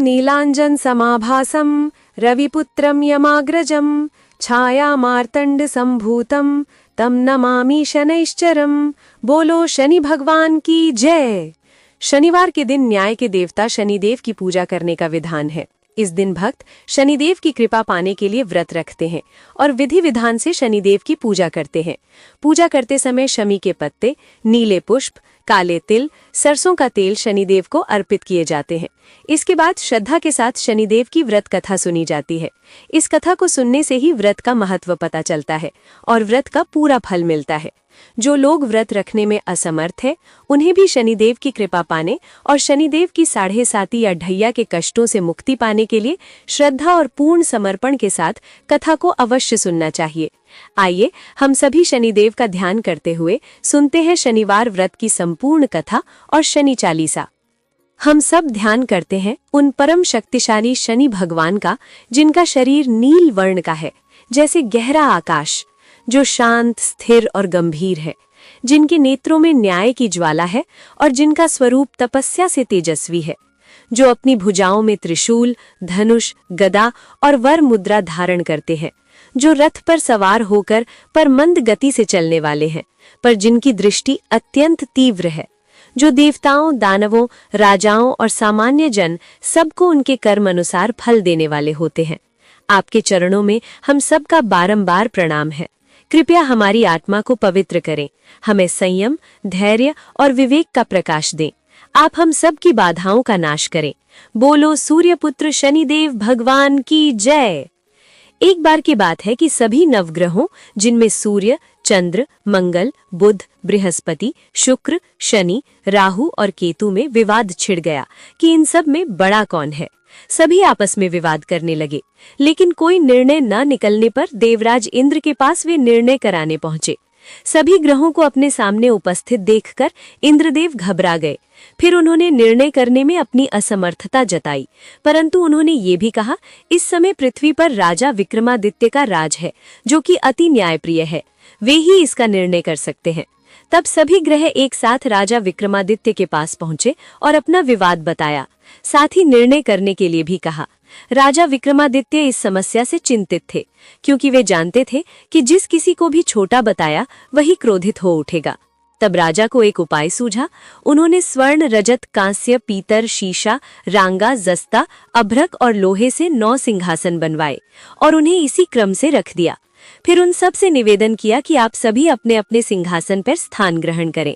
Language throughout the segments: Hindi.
नीलांजन समाभासं रविपुत्रं यमाग्रजं छायामार्तंड संभूतं तम नमामि शनैश्चरम। बोलो शनि भगवान की जय। शनिवार के दिन न्याय के देवता शनिदेव की पूजा करने का विधान है। इस दिन भक्त शनिदेव की कृपा पाने के लिए व्रत रखते हैं और विधि विधान से शनिदेव की पूजा करते हैं। पूजा करते समय शमी के पत्ते, नीले पुष्प, काले तिल, सरसों का तेल शनिदेव को अर्पित किए जाते हैं। इसके बाद श्रद्धा के साथ शनिदेव की व्रत कथा सुनी जाती है। इस कथा को सुनने से ही व्रत का महत्व पता चलता है और व्रत का पूरा फल मिलता है। जो लोग व्रत रखने में असमर्थ हैं, उन्हें भी शनिदेव की कृपा पाने और शनिदेव की 7.5 या ढैया के कष्टों से मुक्ति पाने के लिए श्रद्धा और पूर्ण समर्पण के साथ कथा को अवश्य सुनना चाहिए। आइए हम सभी शनिदेव का ध्यान करते हुए सुनते हैं शनिवार व्रत की संपूर्ण कथा और शनि चालीसा। हम सब ध्यान करते हैं उन परम शक्तिशाली शनि भगवान का, जिनका शरीर नील वर्ण का है, जैसे गहरा आकाश, जो शांत, स्थिर और गंभीर है, जिनके नेत्रों में न्याय की ज्वाला है और जिनका स्वरूप तपस्या से तेजस्वी है, जो अपनी भुजाओं में त्रिशूल, धनुष, गदा और वर मुद्रा धारण करते हैं, जो रथ पर सवार होकर पर मंद गति से चलने वाले हैं, पर जिनकी दृष्टि अत्यंत तीव्र है, जो देवताओं, दानवों, राजाओं और सामान्य जन सबको उनके कर्म अनुसार फल देने वाले होते हैं। आपके चरणों में हम सबका बारंबार प्रणाम है। कृपया हमारी आत्मा को पवित्र करें, हमें संयम, धैर्य और विवेक का प्रकाश दें। आप हम सब की बाधाओं का नाश करें। बोलो सूर्यपुत्र शनिदेव भगवान की जय। एक बार की बात है कि सभी नवग्रहों, जिनमें सूर्य, चंद्र, मंगल, बुध, बृहस्पति, शुक्र, शनि, राहु और केतु में विवाद छिड़ गया कि इन सब में बड़ा कौन है। सभी आपस में विवाद करने लगे, लेकिन कोई निर्णय न निकलने पर देवराज इंद्र के पास वे निर्णय कराने पहुंचे। सभी ग्रहों को अपने सामने उपस्थित देखकर इंद्रदेव घबरा गए। फिर उन्होंने निर्णय करने में अपनी असमर्थता जताई, परंतु उन्होंने ये भी कहा, इस समय पृथ्वी पर राजा विक्रमादित्य का राज है, जो कि अति न्यायप्रिय है। वे ही इसका निर्णय कर सकते हैं। तब सभी ग्रह एक साथ राजा विक्रमादित्य के पास पहुंचे और अपना विवाद बताया, साथ ही निर्णय करने के लिए भी कहा। राजा विक्रमादित्य इस समस्या से चिंतित थे, क्योंकि वे जानते थे कि जिस किसी को भी छोटा बताया वही क्रोधित हो उठेगा। तब राजा को एक उपाय सूझा। उन्होंने स्वर्ण, रजत, कांस्य, पीतल, शीशा, रांगा, जस्ता, अभ्रक और लोहे से 9 सिंहासन बनवाए और उन्हें इसी क्रम से रख दिया। फिर उन सब से निवेदन किया कि आप सभी अपने अपने सिंहासन पर स्थान ग्रहण करें।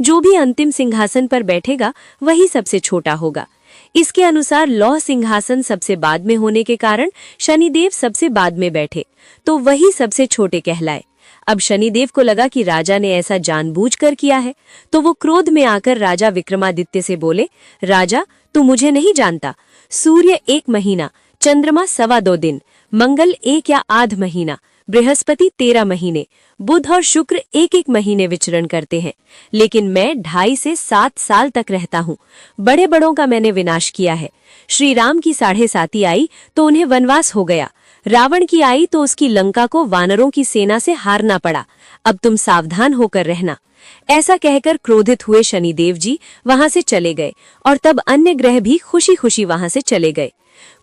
जो भी अंतिम सिंहासन पर बैठेगा वही सबसे छोटा होगा। इसके अनुसार लौह सिंहासन सबसे बाद में होने के कारण शनिदेव सबसे बाद में बैठे, तो वही सबसे छोटे कहलाए। अब शनिदेव को लगा कि राजा ने ऐसा जानबूझकर किया है, तो वो क्रोध में आकर राजा विक्रमादित्य से बोले, राजा, तू मुझे नहीं जानता। सूर्य 1 महीना, चंद्रमा 2.25 दिन, मंगल 1 या आध महीना, बृहस्पति 13 महीने, बुध और शुक्र 1-1 महीने विचरण करते हैं, लेकिन मैं 2.5 से 7 साल तक रहता हूँ। बड़े बड़ों का मैंने विनाश किया है। श्री राम की 7.5 आई तो उन्हें वनवास हो गया। रावण की आई तो उसकी लंका को वानरों की सेना से हारना पड़ा। अब तुम सावधान होकर रहना। ऐसा कहकर क्रोधित हुए शनिदेव जी वहां से चले गए और तब अन्य ग्रह भी खुशी खुशी वहां से चले गए।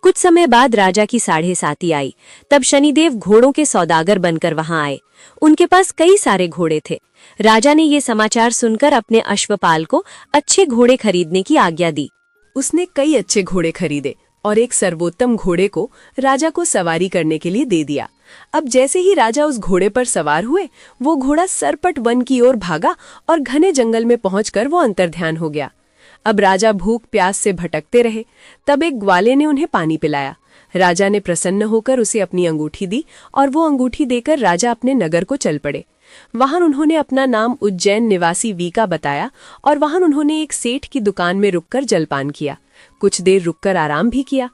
कुछ समय बाद राजा की 7.5 आई। तब शनिदेव घोड़ों के सौदागर बनकर वहां आए। उनके पास कई सारे घोड़े थे। राजा ने ये समाचार सुनकर अपने अश्वपाल को अच्छे घोड़े खरीदने की आज्ञा दी। उसने कई अच्छे घोड़े खरीदे और एक सर्वोत्तम घोड़े को राजा को सवारी करने के लिए दे दिया। अब जैसे ही राजा उस घोड़े पर सवार हुए, वो घोड़ा सरपट वन की ओर भागा और घने जंगल में पहुंचकर वो अंतर्ध्यान हो गया। अब राजा भूख प्यास से भटकते रहे। तब एक ग्वाले ने उन्हें पानी पिलाया। राजा ने प्रसन्न होकर उसे अपनी अंगूठी दी और वो अंगूठी देकर राजा अपने नगर को चल पड़े। वहां उन्होंने अपना नाम उज्जैन निवासी वीका बताया और वहां उन्होंने एक सेठ की दुकान में रुककर जलपान किया। कुछ देर रुककर आराम भी किया।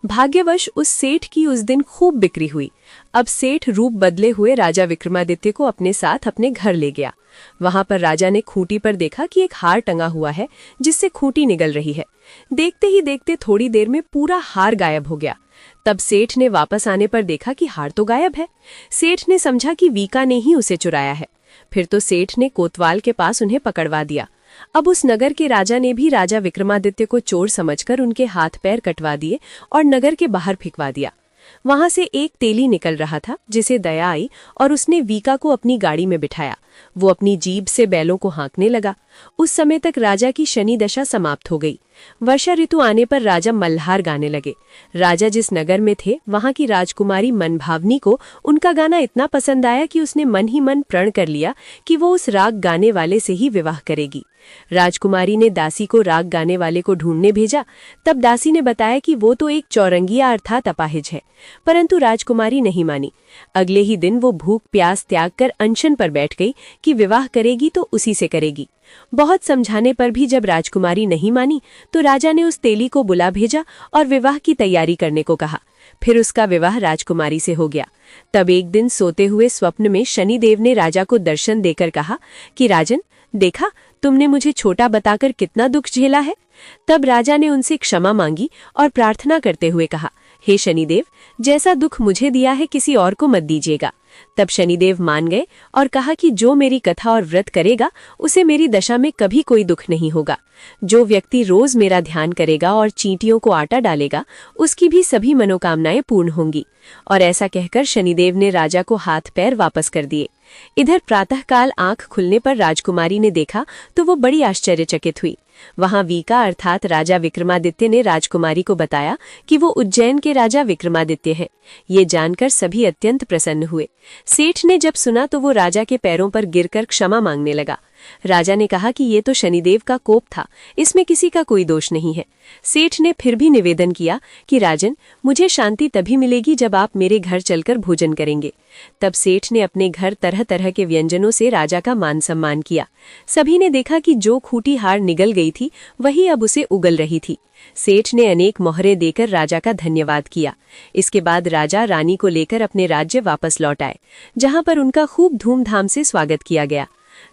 भाग्यवश उस सेठ की उस दिन खूब बिक्री हुई। अब सेठ रूप बदले हुए राजा विक्रमादित्य को अपने साथ अपने घर ले गया। वहां पर राजा ने खूंटी पर देखा कि एक हार टंगा हुआ है, जिससे खूंटी निगल रही है। देखते ही देखते थोड़ी देर में पूरा हार गायब हो गया। तब सेठ ने वापस आने पर देखा कि हार तो गायब है। सेठ ने समझा कि वीका ने ही उसे चुराया है। फिर तो सेठ ने कोतवाल के पास उन्हें पकड़वा दिया। अब उस नगर के राजा ने भी राजा विक्रमादित्य को चोर समझकर उनके हाथ पैर कटवा दिए और नगर के बाहर फेंकवा दिया। वहां से एक तेली निकल रहा था, जिसे दया आई और उसने वीका को अपनी गाड़ी में बिठाया। वो अपनी जीभ से बैलों को हाँकने लगा। उस समय तक राजा की शनि दशा समाप्त हो गई। वर्षा ऋतु आने पर राजा मल्हार गाने लगे। राजा जिस नगर में थे वहां की राजकुमारी मनभावनी को उनका गाना इतना पसंद आया कि उसने मन ही मन प्रण कर लिया कि वो उस राग गाने वाले से ही विवाह करेगी। राजकुमारी ने दासी को राग गाने वाले को ढूंढने भेजा। तब दासी ने बताया कि वो तो एक चौरंगिया अर्थात अपाहिज है, परंतु राजकुमारी नहीं मानी। अगले ही दिन वो भूख प्यास त्याग कर अनशन पर बैठ गई कि विवाह करेगी तो उसी से करेगी। बहुत समझाने पर भी जब राजकुमारी नहीं मानी तो राजा ने उस तेली को बुला भेजा और विवाह की तैयारी करने को कहा। फिर उसका विवाह राजकुमारी से हो गया। तब एक दिन सोते हुए स्वप्न में शनिदेव ने राजा को दर्शन देकर कहा कि राजन, देखा तुमने मुझे छोटा बताकर कितना दुख झेला है। तब राजा ने उनसे क्षमा मांगी और प्रार्थना करते हुए कहा, हे शनिदेव, जैसा दुख मुझे दिया है किसी और को मत दीजिएगा। तब शनिदेव मान गए और कहा कि जो मेरी कथा और व्रत करेगा उसे मेरी दशा में कभी कोई दुख नहीं होगा। जो व्यक्ति रोज मेरा ध्यान करेगा और चींटियों को आटा डालेगा उसकी भी सभी मनोकामनाएं पूर्ण होंगी। और ऐसा कहकर शनिदेव ने राजा को हाथ पैर वापस कर दिए। इधर प्रातःकाल आंख खुलने पर राजकुमारी ने देखा तो वो बड़ी आश्चर्यचकित हुई। वहां वीका अर्थात राजा विक्रमादित्य ने राजकुमारी को बताया कि वो उज्जैन के राजा विक्रमादित्य हैं। ये जानकर सभी अत्यंत प्रसन्न हुए। सेठ ने जब सुना तो वो राजा के पैरों पर गिरकर क्षमा मांगने लगा। राजा ने कहा कि ये तो शनिदेव का कोप था, इसमें किसी का कोई दोष नहीं है। सेठ ने फिर भी निवेदन किया कि राजन, मुझे शांति तभी मिलेगी जब आप मेरे घर चलकर भोजन करेंगे। तब सेठ ने अपने घर तरह तरह के व्यंजनों से राजा का मान सम्मान किया। सभी ने देखा कि जो खूंटी हार निगल गई थी वही अब उसे उगल रही थी। सेठ ने अनेक मोहरें देकर राजा का धन्यवाद किया। इसके बाद राजा रानी को लेकर अपने राज्य वापस लौट आए, जहां पर उनका खूब धूमधाम से स्वागत किया गया।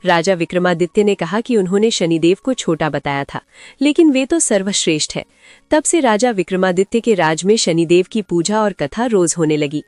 राजा विक्रमादित्य ने कहा कि उन्होंने शनिदेव को छोटा बताया था, लेकिन वे तो सर्वश्रेष्ठ है। तब से राजा विक्रमादित्य के राज में शनिदेव की पूजा और कथा रोज होने लगी।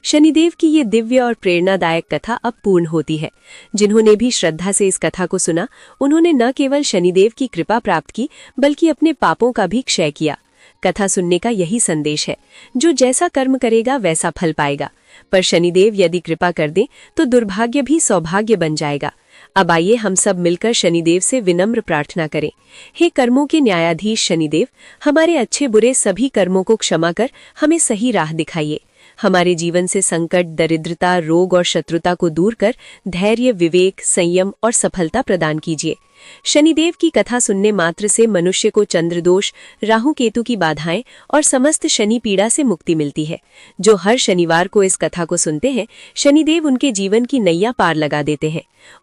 शनिदेव की ये दिव्य और प्रेरणादायक कथा अब पूर्ण होती है। जिन्होंने भी श्रद्धा से इस कथा को सुना, उन्होंने न केवल शनिदेव की कृपा प्राप्त की बल्कि अपने पापों का भी क्षय किया। कथा सुनने का यही संदेश है, जो जैसा कर्म करेगा वैसा फल पाएगा। पर शनिदेव यदि कृपा कर दें तो दुर्भाग्य भी सौभाग्य बन जाएगा। अब आइए हम सब मिलकर शनिदेव से विनम्र प्रार्थना करें। हे कर्मों के न्यायाधीश शनिदेव, हमारे अच्छे बुरे सभी कर्मों को क्षमा कर हमें सही राह दिखाइए। हमारे जीवन से संकट, दरिद्रता, रोग और शत्रुता को दूर कर धैर्य, विवेक, संयम और सफलता प्रदान कीजिए। शनिदेव की कथा सुनने मात्र से मनुष्य को चंद्रदोष, राहु केतु की बाधाएं और समस्त शनि पीड़ा से मुक्ति मिलती है। जो हर शनिवार को इस कथा को सुनते हैं, शनिदेव उनके जीवन की नैया पार लगा देते हैं।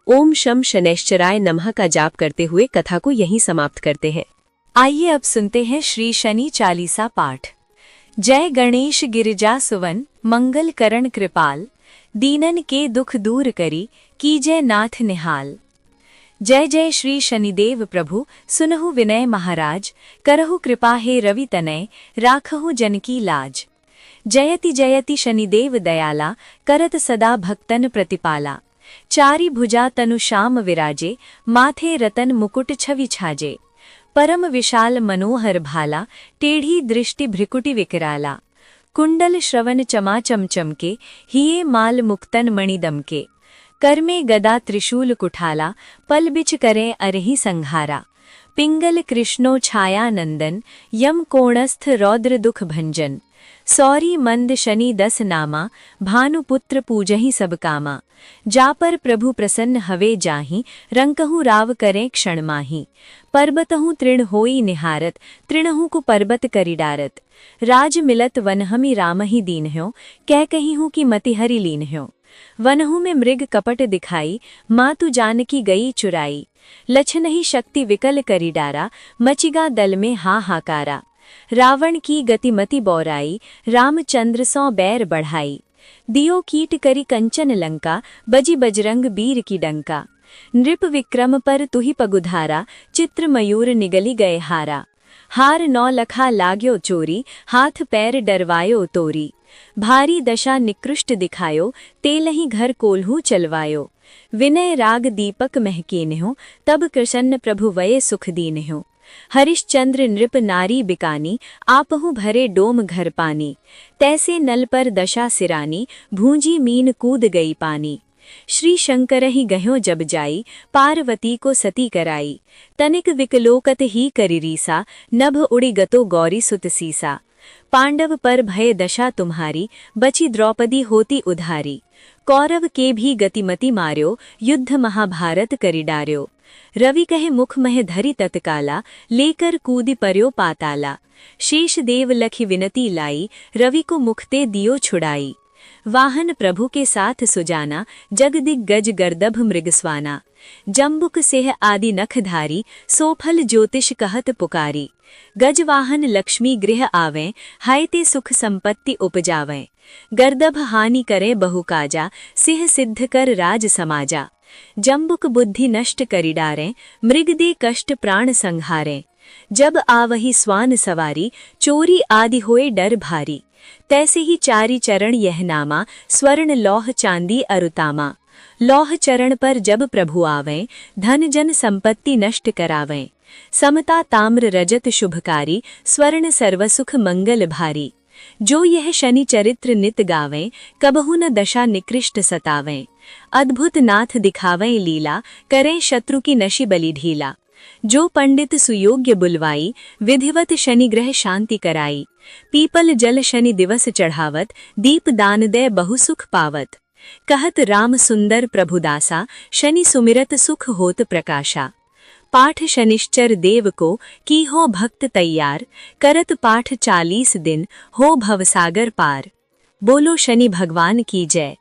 ओम शम शनैश्चराय नमः का जाप करते हुए कथा को यहीं समाप्त करते हैं। आइए अब सुनते हैं श्री शनि चालीसा पाठ। जय गणेश गिरिजा सुवन, मंगल करण कृपाल, दीनन के दुख दूर करी, कीजय नाथ निहाल। जय जय श्री शनिदेव प्रभु, सुनहु विनय महाराज, करहु कृपा हे रवि तनय, राखहु जन की लाज। जयति जयति शनिदेव दयाला, करत सदा भक्तन प्रतिपाला। चारि भुजा तनु श्याम विराजे, माथे रतन मुकुट छवि छाजे। परम विशाल मनोहर भाला, टेढ़ी दृष्टि भ्रिकुटि विकराला। कुंडल श्रवण चमा चमके, हिये माल मुक्तन मणि दमके। कर में गदा त्रिशूल कुठाला, पल बिच करें अरहि संहारा। पिंगल कृष्णो छाया नंदन, यम कोणस्थ रौद्र दुख भंजन। सौरी मंद शनि दस नामा, भानुपुत्र पूजहि सब कामा। जा पर प्रभु प्रसन्न हवे जाहि, रंकहु राव करें क्षण माहि। पर्बतहु तृण होई निहारत, तृणहु को पर्बत करि डारत। राज मिलत वनहमि रामहि दीन्ह्यो, कह कहिहु की मति हरि लीन्ह्यो। वनहु में मृग कपट दिखाई, मातु जानकी गई चुराई। लछनहि शक्ति विकल करि डारा, मचिगा दल में हाहाकारा। रावण की गतिमति बौराई, रामचंद्र सौ बैर बढ़ाई। दियो कीट करि कंचन लंका, बजी बजरंग बीर की डंका। नृप विक्रम पर तुहि पगुधारा, चित्र मयूर निगली गए हारा। हार नौ लखा लाग्यो चोरी, हाथ पैर डरवायो तोरी। भारी दशा निकृष्ट दिखायो, तेलहि घर कोल्हू चलवायो। विनय राग दीपक महकीन हो, तब कृष्ण प्रभु वये सुख दीन हो। हरिश्चंद्र नृप नारी बिकानी, आपहु भरे डोम घर पानी। तैसे नल पर दशा सिरानी, भूंजी मीन कूद गई पानी। श्री शंकर ही गह्यो जब जाई, पार्वती को सती कराई। तनिक विकलोकत ही करी रीसा, नभ उड़ी गतो गौरी सुत सीसा। पांडव पर भय दशा तुम्हारी, बची द्रौपदी होती उधारी। कौरव के भी गतिमति मार्यो, युद्ध महाभारत करी डार्यो। रवि कहे मुख मह धरि तत्काला, लेकर कूदि पर्यो पाताला। शेष देव लखि विनती लाई, रवि को मुखते दियो छुड़ाई। वाहन प्रभु के साथ सुजाना, जगदिग्गज गर्दभ मृगस्वाना। जम्बुक सेह आदि नखधारी, सोफल ज्योतिष कहत पुकारी। गजवाहन लक्ष्मी गृह आवें, हायते सुख संपत्ति उपजावें। गर्दभ हानि करे बहु काजा, सिंह सिद्ध कर राज समाजा। जम्बुक बुद्धि नष्ट करि डारें, मृग दे कष्ट प्राण संहारें। जब आवही स्वान सवारी, चोरी आदि होए डर भारी। तैसे ही चारि चरण यह नामा, स्वर्ण लौह चांदी अरुतामा। लौह चरण पर जब प्रभु आवें, धन जन संपत्ति नष्ट करावें। समता ताम्र रजत शुभकारी, स्वर्ण सर्वसुख मंगल भारी। जो यह शनि चरित्र नित गावें, कबहु न दशा निकृष्ट सतावें। अद्भुत नाथ दिखावें लीला, करें शत्रु की नशि बलि ढीला। जो पंडित सुयोग्य बुलवाई, विधिवत शनि ग्रह शांति कराई। पीपल जल शनि दिवस चढ़ावत, दीप दान दे बहु सुख पावत। कहत राम सुंदर प्रभुदासा, शनि सुमिरत सुख होत प्रकाशा। पाठ शनिश्चर देव को, की हो भक्त तैयार। करत पाठ 40 दिन, हो भवसागर पार। बोलो शनि भगवान की जय।